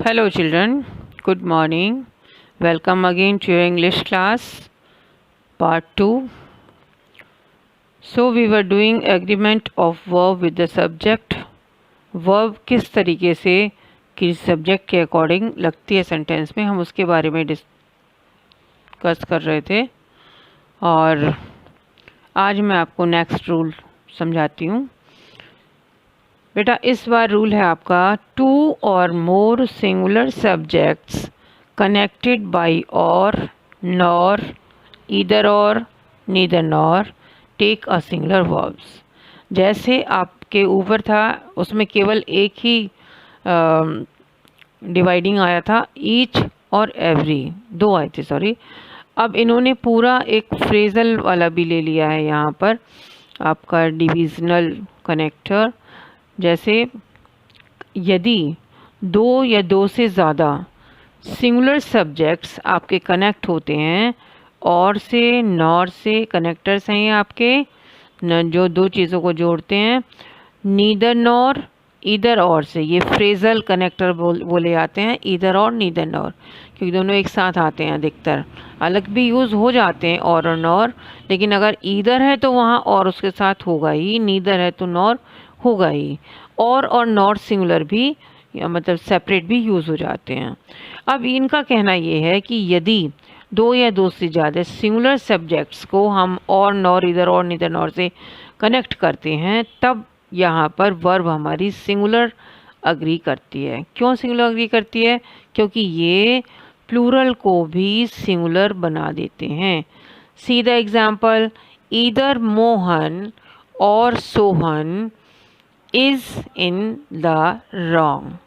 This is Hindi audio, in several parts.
Hello children, good morning. Welcome again to your English class part 2. So we were doing agreement of verb with the subject. Verb किस तरीके से किस सब्जेक्ट के अकॉर्डिंग लगती है सेंटेंस में, हम उसके बारे में डिस्कस कर रहे थे। और आज मैं आपको नेक्स्ट रूल समझाती हूँ। बेटा इस बार रूल है आपका, 2 or more singular subjects connected by or, nor, either or, neither nor take a singular verbs. जैसे आपके ऊपर था उसमें केवल एक ही डिवाइडिंग आया था, ईच और एवरी, दो आए थे सॉरी। अब इन्होंने पूरा एक फ्रेजल वाला भी ले लिया है यहाँ पर, आपका डिविजनल कनेक्टर। जैसे यदि दो या दो से ज़्यादा सिंगुलर सब्जेक्ट्स आपके कनेक्ट होते हैं, और से, नॉर से कनेक्टर्स हैं ये आपके जो दो चीज़ों को जोड़ते हैं, नीदर नॉर, ईदर और से, ये फ्रेजल कनेक्टर बोले जाते हैं, ईदर और नीदर नॉर, क्योंकि दोनों एक साथ आते हैं। अधिकतर अलग भी यूज़ हो जाते हैं और नॉर, लेकिन अगर ईदर है तो वहाँ और उसके साथ होगा ही, नीदर है तो नॉर होगा ही। और नॉट सिंगुलर भी मतलब सेपरेट भी यूज़ हो जाते हैं। अब इनका कहना ये है कि यदि दो या दो से ज़्यादा सिंगुलर सब्जेक्ट्स को हम और, नॉर, इधर और, नीदर नॉर से कनेक्ट करते हैं, तब यहाँ पर वर्ब हमारी सिंगुलर अग्री करती है। क्यों सिंगुलर अग्री करती है? क्योंकि ये प्लूरल को भी सिंगुलर बना देते हैं। See the example, either Mohan or Sohan is in the wrong.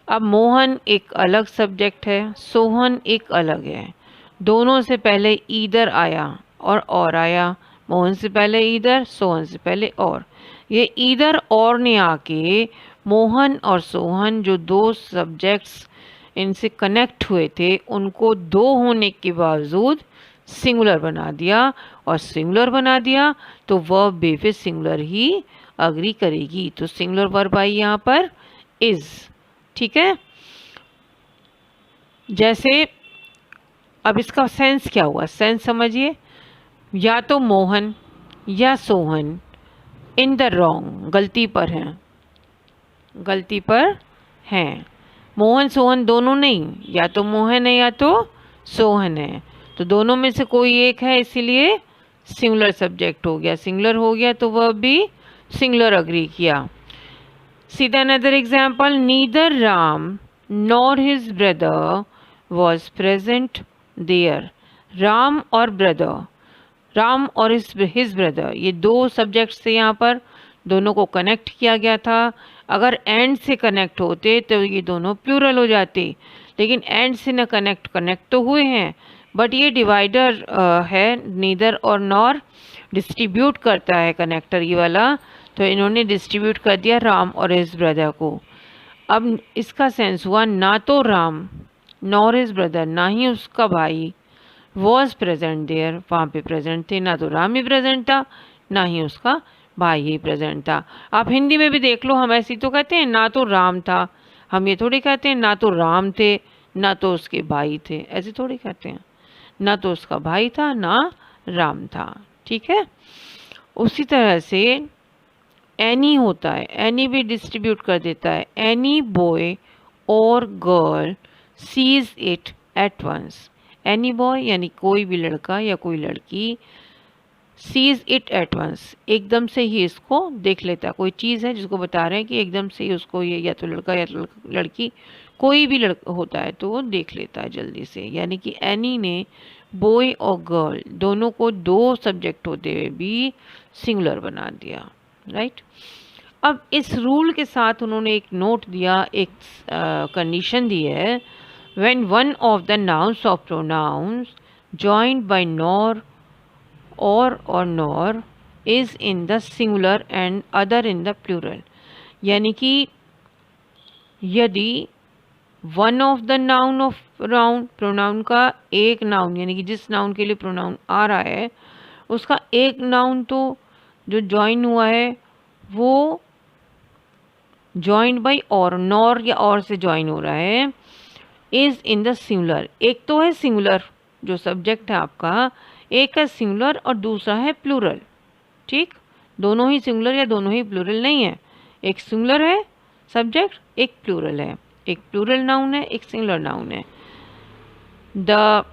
अब मोहन एक अलग सब्जेक्ट है, सोहन एक अलग है। दोनों से पहले ईदर आया और आया। मोहन से पहले ईदर, सोहन से पहले और। ये ईदर और ने आके मोहन और सोहन जो दो सब्जेक्ट्स इनसे कनेक्ट हुए थे, उनको दो होने के बावजूद सिंगुलर बना दिया। और सिंगुलर बना दिया तो वर्ब भी फिर सिंगुलर ही अग्री करेगी। तो सिंगुलर वर्ब आई यहाँ पर इज। ठीक है, जैसे अब इसका सेंस क्या हुआ, सेंस समझिए। या तो मोहन या सोहन इन द रॉन्ग, गलती पर हैं, गलती पर हैं। मोहन सोहन दोनों नहीं, या तो मोहन है या तो सोहन है, तो दोनों में से कोई एक है, इसीलिए सिंगुलर सब्जेक्ट हो गया। सिंगुलर हो गया तो वह भी सिंगुलर अग्री किया। See the another example, neither Ram nor his brother was present there. Ram और ब्रदर, राम और his brother, ये दो सब्जेक्ट्स थे यहाँ पर, दोनों को कनेक्ट किया गया था। अगर एंड से कनेक्ट होते तो ये दोनों प्लूरल हो जाते, लेकिन एंड से न कनेक्ट तो हुए हैं, बट ये डिवाइडर है, नीदर और नॉर डिस्ट्रीब्यूट करता है कनेक्टर ये वाला, तो इन्होंने डिस्ट्रीब्यूट कर दिया राम और हिज ब्रदर को। अब इसका सेंस हुआ, ना तो राम नॉर हिज ब्रदर, ना ही उसका भाई, वॉज प्रेजेंट देयर, वहाँ पे प्रेजेंट थे। ना तो राम ही प्रेजेंट था, ना ही उसका भाई ही प्रेजेंट था। आप हिंदी में भी देख लो, हम ऐसे तो कहते हैं ना तो राम था, हम ये थोड़ी कहते हैं ना तो राम थे ना तो उसके भाई थे, ऐसे थोड़ी कहते हैं। ना तो उसका भाई था ना राम था। ठीक है, उसी तरह से एनी होता है, एनी भी डिस्ट्रीब्यूट कर देता है। Any boy or girl sees it at once. Any boy यानी कोई भी लड़का या कोई लड़की, सीज इट एट वंस, एकदम से ही इसको देख लेता है। कोई चीज़ है जिसको बता रहे हैं कि एकदम से ही उसको ये या तो लड़का या लड़की, कोई भी लड़का होता है तो वो देख लेता है जल्दी से। यानी कि एनी ने बॉय और गर्ल दोनों को दो सब्जेक्ट होते हुए भी सिंगुलर बना दिया। राइट, अब इस रूल के साथ उन्होंने एक नोट दिया, एक कंडीशन दी है, when one of the nouns of pronouns joined by nor or nor is in the singular and other in the plural. यानी कि यदि one of the noun of pronoun का एक नाउन, यानी कि जिस नाउन के लिए प्रोनाउन आ रहा है उसका एक नाउन तो जो जॉइन हुआ है वो जॉइंड बाय और, नॉर या और से जॉइन हो रहा है, इज इन द सिंगुलर। एक तो है सिंगुलर जो सब्जेक्ट है आपका, एक है सिंगुलर और दूसरा है प्लूरल। ठीक, दोनों ही सिंगुलर या दोनों ही प्लूरल नहीं है। एक सिंगुलर है सब्जेक्ट, एक प्लूरल है, एक प्लूरल नाउन है, एक सिंगुलर नाउन है। The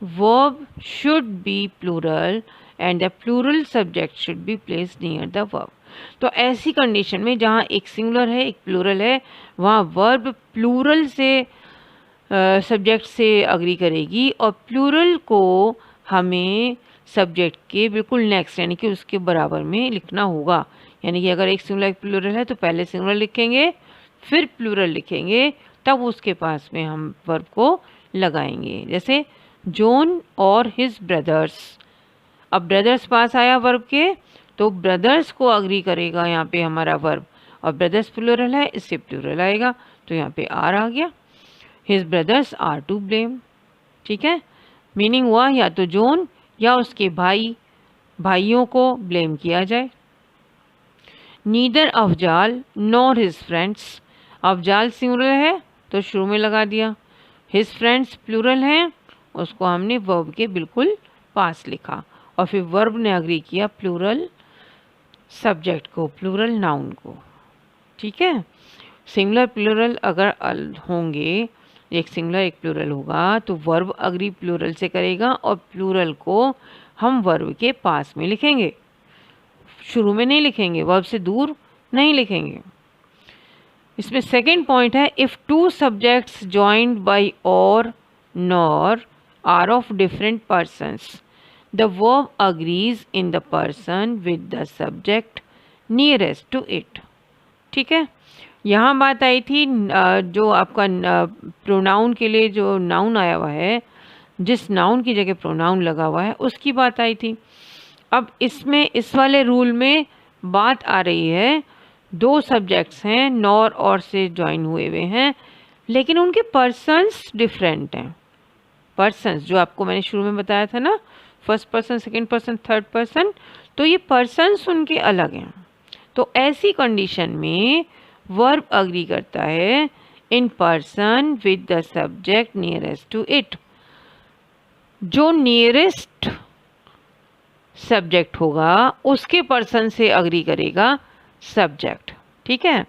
verb should be plural and the plural subject should be placed near the verb. तो ऐसी कंडीशन में जहाँ एक सिंगुलर है एक प्लूरल है, वहाँ वर्ब प्लूरल से सब्जेक्ट से अग्री करेगी और प्लूरल को हमें सब्जेक्ट के बिल्कुल नेक्स्ट यानी कि उसके बराबर में लिखना होगा। यानी कि अगर एक सिंगुलर एक प्लूरल है तो पहले सिंगुलर लिखेंगे फिर प्लूरल लिखेंगे, तब उसके पास में हम वर्ब को लगाएंगे। जैसे जॉन और हिज ब्रदर्स, अब ब्रदर्स पास आया वर्ब के, तो ब्रदर्स को अग्री करेगा यहाँ पे हमारा वर्ब, और ब्रदर्स प्लूरल है इससे प्लूरल आएगा, तो यहाँ पे आर आ गया। His brothers are to blame. ठीक है, मीनिंग हुआ या तो जॉन या उसके भाइयों को ब्लेम किया जाए। Neither Afzal nor his friends, Afzal singular है तो शुरू में लगा दिया, हिज फ्रेंड्स प्लूरल हैं उसको हमने वर्ब के बिल्कुल पास लिखा, और फिर वर्ब ने अग्री किया प्लूरल सब्जेक्ट को, प्लूरल नाउन को। ठीक है, सिंगुलर प्लूरल अगर होंगे, एक सिंगुलर एक प्लूरल होगा तो वर्ब अग्री प्लूरल से करेगा और प्लूरल को हम वर्ब के पास में लिखेंगे, शुरू में नहीं लिखेंगे, वर्ब से दूर नहीं लिखेंगे। इसमें सेकंड पॉइंट है, if two subjects joined by or nor are of different persons the verb agrees in the person with the subject nearest to it. ठीक है, यहाँ बात आई थी जो आपका प्रोनाउन के लिए जो नाउन आया हुआ है, जिस नाउन की जगह प्रोनाउन लगा हुआ है उसकी बात आई थी। अब इसमें इस वाले रूल में बात आ रही है, दो सब्जेक्ट्स हैं नॉर और से ज्वाइन हुए हुए हैं, लेकिन उनके पर्सन्स डिफरेंट हैं। पर्सन्स जो आपको मैंने शुरू में बताया था ना, first person second person third person, तो ये पर्सन्स उनके अलग हैं। तो ऐसी कंडीशन में वर्ब अग्री करता है in person with the subject nearest to it. जो नियरेस्ट सब्जेक्ट होगा उसके पर्सन से अग्री करेगा सब्जेक्ट। ठीक है,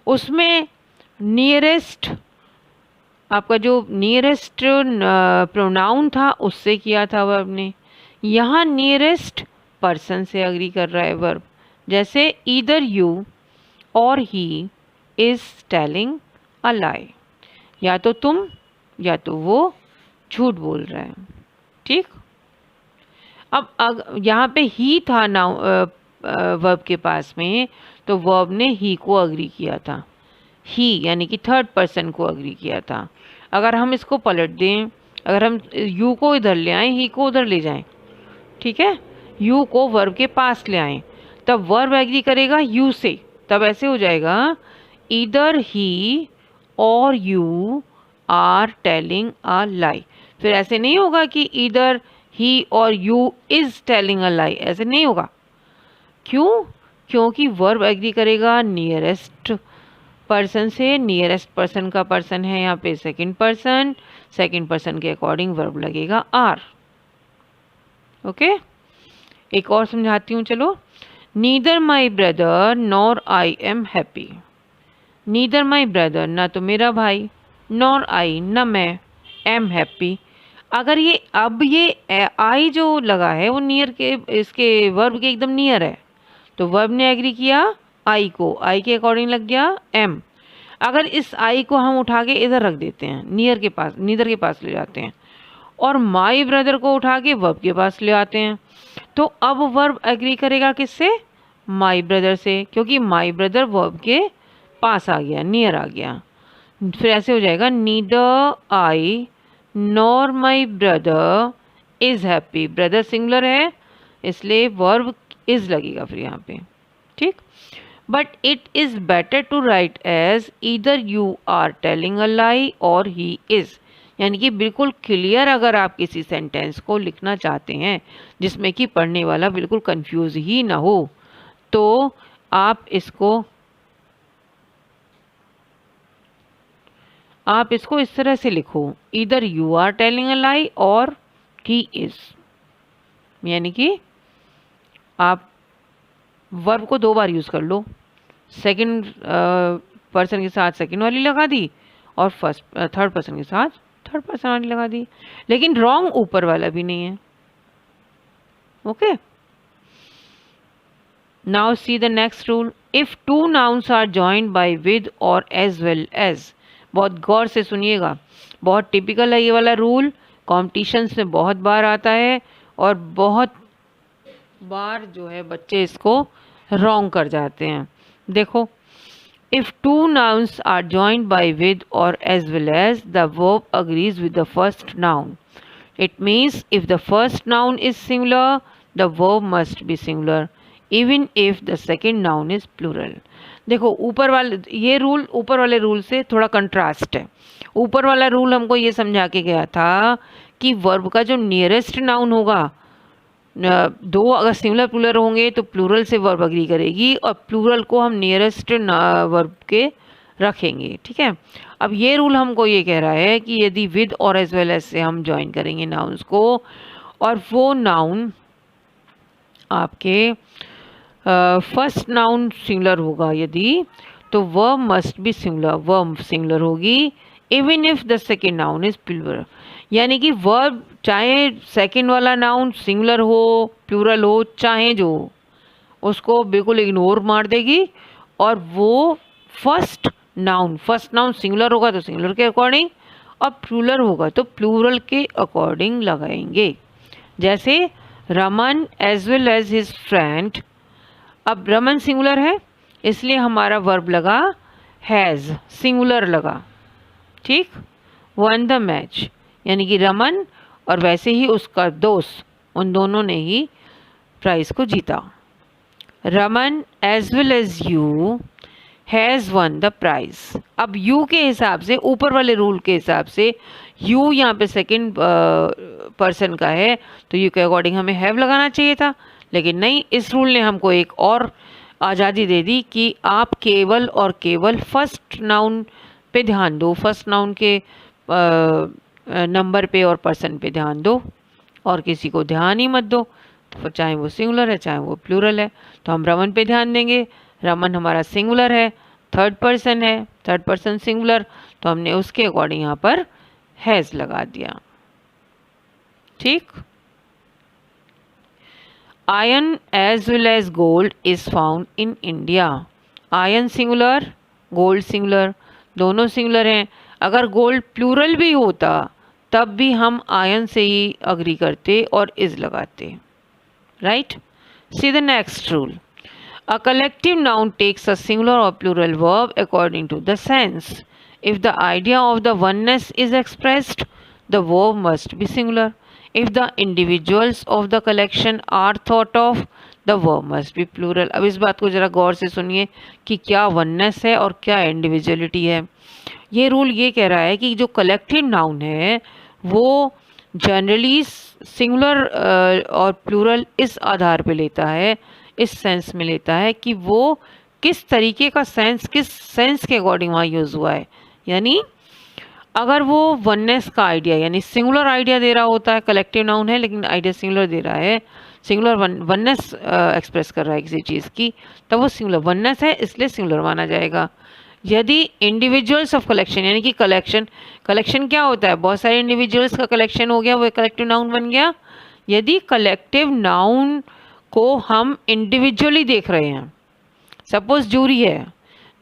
उसमें नियरेस्ट आपका जो नियरेस्ट प्रोनाउन था उससे किया था वर्ब ने, यहाँ नियरेस्ट पर्सन से अग्री कर रहा है वर्ब। जैसे ईदर यू और ही इज टेलिंग अ लाई, या तो तुम या तो वो झूठ बोल रहा है। ठीक, अब यहाँ पे ही था ना वर्ब के पास में, तो वर्ब ने ही को अग्री किया था, ही यानी कि थर्ड पर्सन को अग्री किया था। अगर हम इसको पलट दें, अगर हम यू को इधर ले आएँ ही को उधर ले जाएं, ठीक है, यू को वर्ब के पास ले आएँ, तब वर्ब एग्री करेगा यू से, तब ऐसे हो जाएगा ईदर ही और यू आर टेलिंग अ लाई। फिर ऐसे नहीं होगा कि ईदर ही और यू इज टेलिंग अ लाई, ऐसे नहीं होगा। क्यों? क्योंकि वर्ब एग्री करेगा नियरेस्ट पर्सन से, नियरेस्ट पर्सन का पर्सन है यहाँ पे सेकंड पर्सन, सेकंड पर्सन के अकॉर्डिंग वर्ब लगेगा आर। ओके, एक और समझाती हूँ, चलो। Neither my brother nor I am happy. Neither my brother ना तो मेरा भाई, नॉर आई ना मैं, एम हैप्पी। अगर ये अब ये आई जो लगा है वो नियर के इसके वर्ब के एकदम नियर है, तो वर्ब ने एग्री किया आई को, आई के अकॉर्डिंग लग गया एम। अगर इस आई को हम उठा के इधर रख देते हैं, नियर के पास, नीदर के पास ले जाते हैं, और माई ब्रदर को उठा के वर्ब के पास ले आते हैं, तो अब वर्ब एग्री करेगा किससे? माई ब्रदर से, क्योंकि माई ब्रदर वर्ब के पास आ गया, नियर आ गया। फिर ऐसे हो जाएगा neither I nor my brother is happy. Brother singular है इसलिए वर्ब इज़ लगेगा फिर यहाँ पे। ठीक, but it is better to write as either you are telling a lie or he is. यानी कि बिल्कुल क्लियर अगर आप किसी सेंटेंस को लिखना चाहते हैं जिसमें कि पढ़ने वाला बिल्कुल कंफ्यूज ही ना हो, तो आप आप इसको इस तरह से लिखो, either you are telling a lie or he is, यानी कि आप वर्ब को 2 बार यूज़ कर लो। सेकंड पर्सन के साथ सेकंड वाली लगा दी और थर्ड पर्सन के साथ थर्ड पर्सन वाली लगा दी, लेकिन रॉन्ग ऊपर वाला भी नहीं है। Okay, now see the next rule, if two nouns are joined by with or as well as. बहुत गौर से सुनिएगा, बहुत टिपिकल है ये वाला रूल, कॉम्पिटिशन्स में बहुत बार आता है और बहुत बार जो है बच्चे इसको रॉन्ग कर जाते हैं। देखो, if two nouns are joined by with or as well as, the verb agrees with the first noun. It means if the first noun is singular, the verb must be singular, even if the second noun is plural. देखो, ऊपर वाले ये रूल ऊपर वाले रूल से थोड़ा कंट्रास्ट है। ऊपर वाला रूल हमको ये समझा के गया था कि वर्ब का जो नियरेस्ट नाउन होगा, 2 अगर सिंगुलर प्लूरल होंगे तो प्लूरल से वर्ब अग्री करेगी और प्लूरल को हम नियरेस्ट वर्ब के रखेंगे। ठीक है, अब ये रूल हमको ये कह रहा है कि यदि with or as well as से हम ज्वाइन करेंगे नाउन्स को और वो नाउन आपके फर्स्ट नाउन सिंगुलर होगा यदि, तो verb must be singular, verb singular होगी, even if the second noun is plural. यानी कि वर्ब चाहे सेकंड वाला नाउन सिंगुलर हो प्लूरल हो चाहे जो हो, उसको बिल्कुल इग्नोर मार देगी और वो फर्स्ट नाउन सिंगुलर होगा तो सिंगुलर के अकॉर्डिंग और प्लूरल होगा तो प्लूरल के अकॉर्डिंग लगाएंगे। जैसे Raman as well as his friend, अब रमन सिंगुलर है इसलिए हमारा वर्ब लगा हैज़, सिंगुलर लगा। ठीक, वन द मैच, यानी कि रमन और वैसे ही उसका दोस्त, उन दोनों ने ही प्राइज़ को जीता। Raman as well as you has won the prize. अब यू के हिसाब से, ऊपर वाले रूल के हिसाब से यू यहाँ पे सेकंड पर्सन का है तो यू के अकॉर्डिंग हमें हैव लगाना चाहिए था, लेकिन नहीं, इस रूल ने हमको एक और आज़ादी दे दी कि आप केवल और केवल फर्स्ट नाउन पे ध्यान दो, फर्स्ट नाउन के नंबर पे और पर्सन पे ध्यान दो और किसी को ध्यान ही मत दो, तो चाहे वो सिंगुलर है चाहे वो प्लूरल है। तो हम रमन पे ध्यान देंगे, रमन हमारा सिंगुलर है, थर्ड पर्सन है, थर्ड पर्सन सिंगुलर, तो हमने उसके अकॉर्डिंग यहाँ पर हैज़ लगा दिया। ठीक, iron as well as gold is found in India. Iron singular, gold singular, दोनों सिंगुलर हैं। अगर गोल्ड प्लूरल भी होता तब भी हम आयन से ही अग्री करते और इज लगाते। Right, see the next rule, a collective noun takes a singular or plural verb according to the sense. If the idea of the oneness is expressed, the verb must be singular. If the individuals of the collection are thought of, the verb must be plural. अब इस बात को ज़रा गौर से सुनिए कि क्या वननेस है और क्या इंडिविजुअलिटी है। ये रूल ये कह रहा है कि जो कलेक्टिव नाउन है वो जनरली सिंगुलर और प्लूरल इस आधार पे लेता है, इस सेंस में लेता है कि वो किस तरीके का सेंस, किस सेंस के अकॉर्डिंग वहाँ यूज़ हुआ है। यानी अगर वो वननेस का आइडिया यानी सिंगुलर आइडिया दे रहा होता है, कलेक्टिव नाउन है लेकिन आइडिया सिंगुलर दे रहा है, सिंगुलर वननेस एक्सप्रेस कर रहा है किसी चीज़ की, तब वो सिंगुलर वननेस है इसलिए सिंगुलर माना जाएगा। यदि इंडिविजुअल्स ऑफ कलेक्शन यानी कि कलेक्शन क्या होता है, बहुत सारे इंडिविजुअल्स का कलेक्शन हो गया, वो एक कलेक्टिव नाउन बन गया। यदि कलेक्टिव नाउन को हम इंडिविजुअली देख रहे हैं, सपोज जूरी है,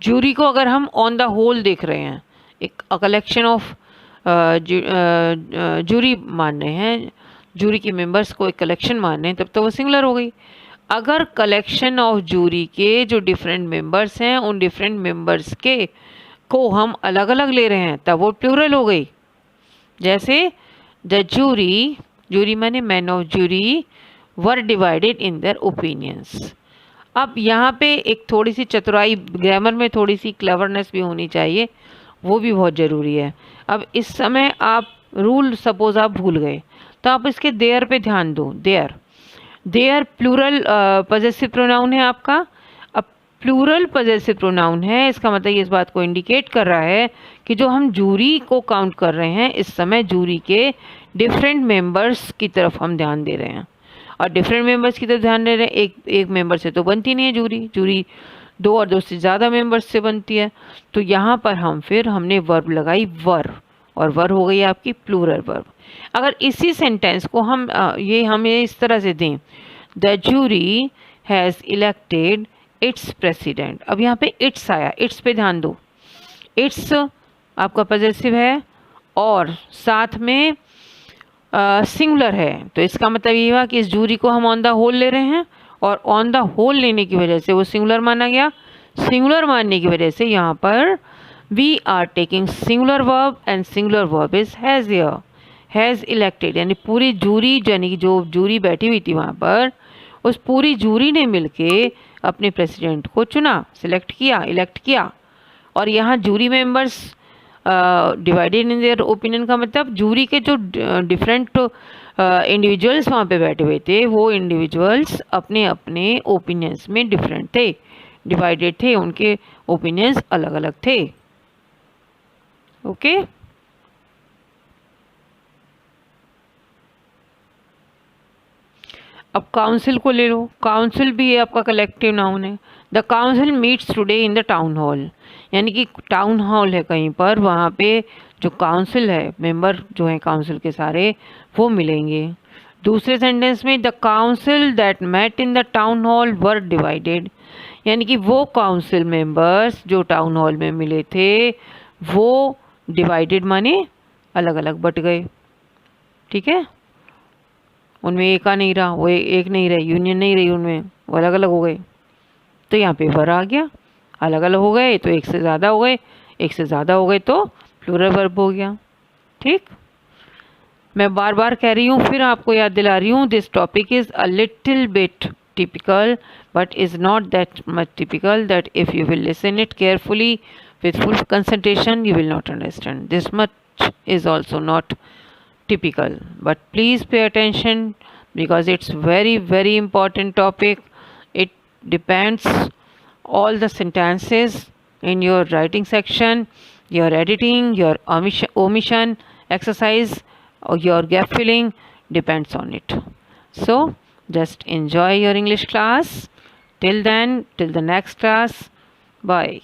जूरी को अगर हम ऑन द होल देख रहे हैं, एक कलेक्शन ऑफ जूरी मान रहे हैं, जूरी के मेंबर्स को एक कलेक्शन मान रहे हैं, तब तो वो सिंगुलर हो गई। अगर कलेक्शन ऑफ जूरी के जो डिफरेंट मेंबर्स हैं उन डिफरेंट मेंबर्स के को हम अलग अलग ले रहे हैं तब वो प्लूरल हो गई। जैसे द जूरी माने man of jury were divided in their opinions. अब यहाँ पे एक थोड़ी सी चतुराई, ग्रामर में थोड़ी सी क्लेवरनेस भी होनी चाहिए, वो भी बहुत ज़रूरी है। अब इस समय आप रूल सपोज आप भूल गए तो आप इसके देयर पे ध्यान दो। देयर प्लूरल पॉजेसिव प्रोनाउन है आपका। अब प्लूरल पजेसिव प्रोनाउन है, इसका मतलब ये इस बात को इंडिकेट कर रहा है कि जो हम जूरी को काउंट कर रहे हैं इस समय जूरी के डिफरेंट मेंबर्स की तरफ हम ध्यान दे रहे हैं। और डिफरेंट मेंबर्स की तरफ ध्यान दे रहे हैं, एक मेंबर से तो बनती नहीं है जूरी, जूरी दो और दो से ज़्यादा मेंबर्स से बनती है। तो यहाँ पर हमने वर्ब लगाई वर, और वर हो गई आपकी प्लूरल वर्ब। अगर इसी सेंटेंस को हमें इस तरह से दें, the jury has elected its president. अब यहाँ पे इट्स आया, इट्स पे ध्यान दो, इट्स आपका पॉजेसिव है और साथ में सिंगुलर है, तो इसका मतलब ये हुआ कि इस जूरी को हम ऑन द होल ले रहे हैं, और ऑन द होल लेने की वजह से वो सिंगुलर माना गया। सिंगुलर मानने की वजह से यहाँ पर we are taking singular verb and singular verb is has here, has elected, यानी पूरी जूरी, यानी जो जूरी बैठी हुई थी वहाँ पर, उस पूरी जूरी ने मिलके अपने प्रेसिडेंट को चुना, सिलेक्ट किया, इलेक्ट किया। और यहाँ jury members divided in their opinion का मतलब जूरी के जो डिफरेंट इंडिविजुअल्स वहाँ पे बैठे हुए थे, वो इंडिविजुअल्स अपने अपने ओपिनियंस में डिफरेंट थे, डिवाइडेड थे, उनके ओपिनियंस अलग अलग थे। ओके अब काउंसिल को ले लो, काउंसिल भी आपका कलेक्टिव नाउन है। The council meets today in the town hall, यानी कि टाउन हॉल है कहीं पर, वहाँ पे जो काउंसिल है, मेंबर जो हैं काउंसिल के सारे, वो मिलेंगे। दूसरे सेंटेंस में the council that met in the town hall were divided, यानी कि वो काउंसिल मेंबर्स जो टाउन हॉल में मिले थे वो डिवाइडेड माने अलग अलग बट गए। ठीक है, उनमें एका नहीं रहा, वो एक नहीं रही, यूनियन नहीं रही उनमें, वो अलग अलग हो गए। तो यहाँ पे वर आ गया, अलग अलग हो गए तो एक से ज़्यादा हो गए, एक से ज़्यादा हो गए तो प्लूरल वर्ब हो गया। ठीक, मैं बार बार कह रही हूँ, फिर आपको याद दिला रही हूँ, this topic is a little bit typical but is not that much typical that if you will listen it carefully with full concentration you will not understand. This much is also not typical, but please pay attention because it's very important topic. It depends all the sentences in your writing section, your editing, your omission exercise, or your gap filling depends on it. So just enjoy your English class. Till then, till the next class, bye.